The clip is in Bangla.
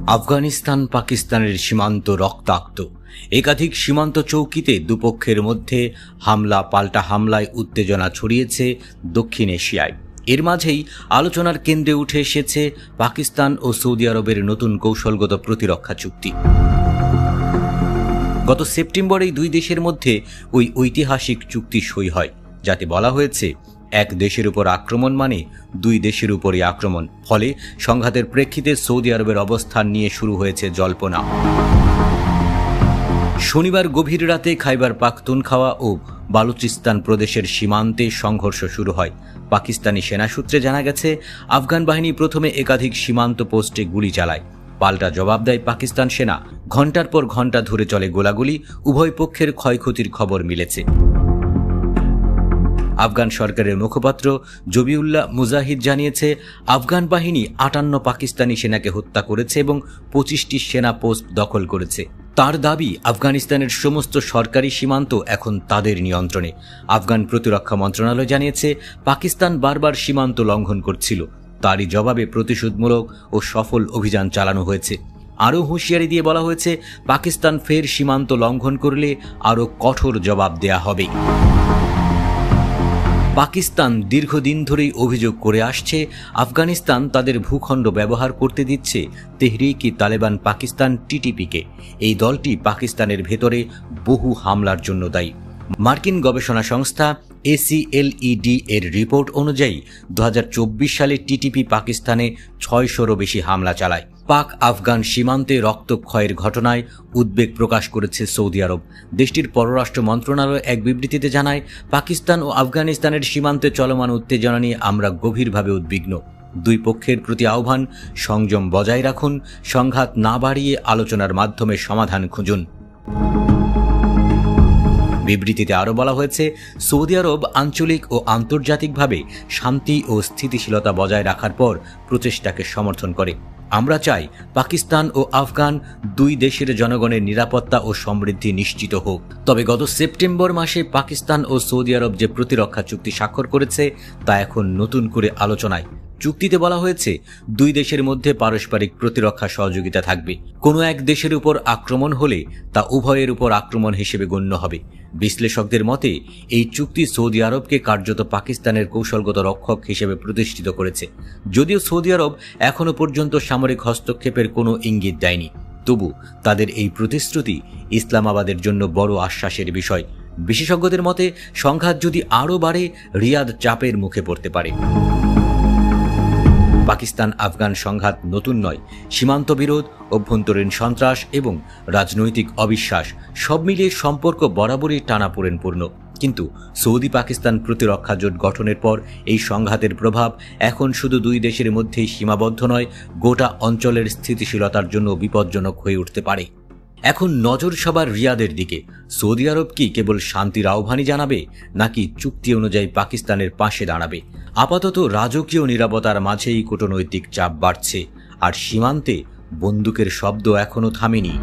আফগানিস্তান পাকিস্তানের সীমান্ত রক্তাক্ত। একাধিক সীমান্ত চৌকিতে দুপক্ষের মধ্যে হামলা পাল্টা হামলায় উত্তেজনা ছড়িয়েছে দক্ষিণ এশিয়ায়। এর মাঝেই আলোচনার কেন্দ্রে উঠে এসেছে পাকিস্তান ও সৌদি আরবের নতুন কৌশলগত প্রতিরক্ষা চুক্তি। গত সেপ্টেম্বরেই দুই দেশের মধ্যে ওই ঐতিহাসিক চুক্তি সই হয়, যাতে বলা হয়েছে এক দেশের উপর আক্রমণ মানে দুই দেশের উপরই আক্রমণ। ফলে সংঘাতের প্রেক্ষিতে সৌদি আরবের অবস্থান নিয়ে শুরু হয়েছে জল্পনা। শনিবার গভীর রাতে খাইবার পাখতুনখাওয়া ও বালুচিস্তান প্রদেশের সীমান্তে সংঘর্ষ শুরু হয়। পাকিস্তানি সেনা সূত্রে জানা গেছে, আফগান বাহিনী প্রথমে একাধিক সীমান্ত পোস্টে গুলি চালায়। পাল্টা জবাব দেয় পাকিস্তান সেনা। ঘণ্টার পর ঘণ্টা ধরে চলে গোলাগুলি। উভয় পক্ষের ক্ষয়ক্ষতির খবর মিলেছে। আফগান সরকারের মুখপাত্র জবিউল্লাহ মুজাহিদ জানিয়েছে, আফগান বাহিনী 58 পাকিস্তানি সেনাকে হত্যা করেছে এবং 25টি সেনা পোস্ট দখল করেছে। তার দাবি, আফগানিস্তানের সমস্ত সরকারি সীমান্ত এখন তাদের নিয়ন্ত্রণে। আফগান প্রতিরক্ষা মন্ত্রণালয় জানিয়েছে, পাকিস্তান বারবার সীমান্ত লঙ্ঘন করছিল। তারই জবাবে প্রতিশোধমূলক ও সফল অভিযান চালানো হয়েছে। আরও হুঁশিয়ারি দিয়ে বলা হয়েছে, পাকিস্তান ফের সীমান্ত লঙ্ঘন করলে আরও কঠোর জবাব দেয়া হবে। পাকিস্তান দীর্ঘদিন ধরেই অভিযোগ করে আসছে, আফগানিস্তান তাদের ভূখণ্ড ব্যবহার করতে দিচ্ছে তেহরিক-ই-তালেবান পাকিস্তান টিটিপিকে। এই দলটি পাকিস্তানের ভেতরে বহু হামলার জন্য দায়ী। মার্কিন গবেষণা সংস্থা ACLED এর রিপোর্ট অনুযায়ী 2024 সালে টিটিপি পাকিস্তানে 600রও বেশি হামলা চালায়। পাক আফগান সীমান্তে রক্তক্ষয়ের ঘটনায় উদ্বেগ প্রকাশ করেছে সৌদি আরব। দেশটির পররাষ্ট্র মন্ত্রণালয় এক বিবৃতিতে জানায়, পাকিস্তান ও আফগানিস্তানের সীমান্তে চলমান উত্তেজনা নিয়ে আমরা গভীরভাবে উদ্বিগ্ন। দুই পক্ষের প্রতি আহ্বান, সংযম বজায় রাখুন, সংঘাত না বাড়িয়ে আলোচনার মাধ্যমে সমাধান খুঁজুন। বিবৃতিতে আরও বলা হয়েছে, সৌদি আরব আঞ্চলিক ও আন্তর্জাতিকভাবে শান্তি ও স্থিতিশীলতা বজায় রাখার পর প্রচেষ্টাকে সমর্থন করে। আমরা চাই পাকিস্তান ও আফগান দুই দেশের জনগণের নিরাপত্তা ও সমৃদ্ধি নিশ্চিত হোক। তবে গত সেপ্টেম্বর মাসে পাকিস্তান ও সৌদি আরব যে প্রতিরক্ষা চুক্তি স্বাক্ষর করেছে, তা এখন নতুন করে আলোচনায়। চুক্তিতে বলা হয়েছে, দুই দেশের মধ্যে পারস্পরিক প্রতিরক্ষা সহযোগিতা থাকবে। কোনো এক দেশের উপর আক্রমণ হলে তা উভয়ের উপর আক্রমণ হিসেবে গণ্য হবে। বিশ্লেষকদের মতে, এই চুক্তি সৌদি আরবকে কার্যত পাকিস্তানের কৌশলগত রক্ষক হিসেবে প্রতিষ্ঠিত করেছে। যদিও সৌদি আরব এখনও পর্যন্ত সামরিক হস্তক্ষেপের কোনো ইঙ্গিত দেয়নি, তবু তাদের এই প্রতিশ্রুতি ইসলামাবাদের জন্য বড় আশ্বাসের বিষয়। বিশেষজ্ঞদের মতে, সংঘাত যদি আরও বাড়ে, রিয়াদ চাপের মুখে পড়তে পারে। পাকিস্তান আফগান সংঘাত নতুন নয়। সীমান্ত বিরোধ, অভ্যন্তরীণ সন্ত্রাস এবং রাজনৈতিক অবিশ্বাস সব মিলিয়ে সম্পর্ক বরাবরই টানাপোড়েনপূর্ণ। কিন্তু সৌদি পাকিস্তান প্রতিরক্ষা জোট গঠনের পর এই সংঘাতের প্রভাব এখন শুধু দুই দেশের মধ্যেই সীমাবদ্ধ নয়, গোটা অঞ্চলের স্থিতিশীলতার জন্য বিপজ্জনক হয়ে উঠতে পারে। এখন নজর সবার রিয়াদের দিকে। সৌদি আরব কি কেবল শান্তির আহ্বানই জানাবে, নাকি চুক্তি অনুযায়ী পাকিস্তানের পাশে দাঁড়াবে? আপাতত রাজকীয় নিরাপত্তার মাঝেই কূটনৈতিক চাপ বাড়ছে, আর সীমান্তে বন্দুকের শব্দ এখনো থামেনি।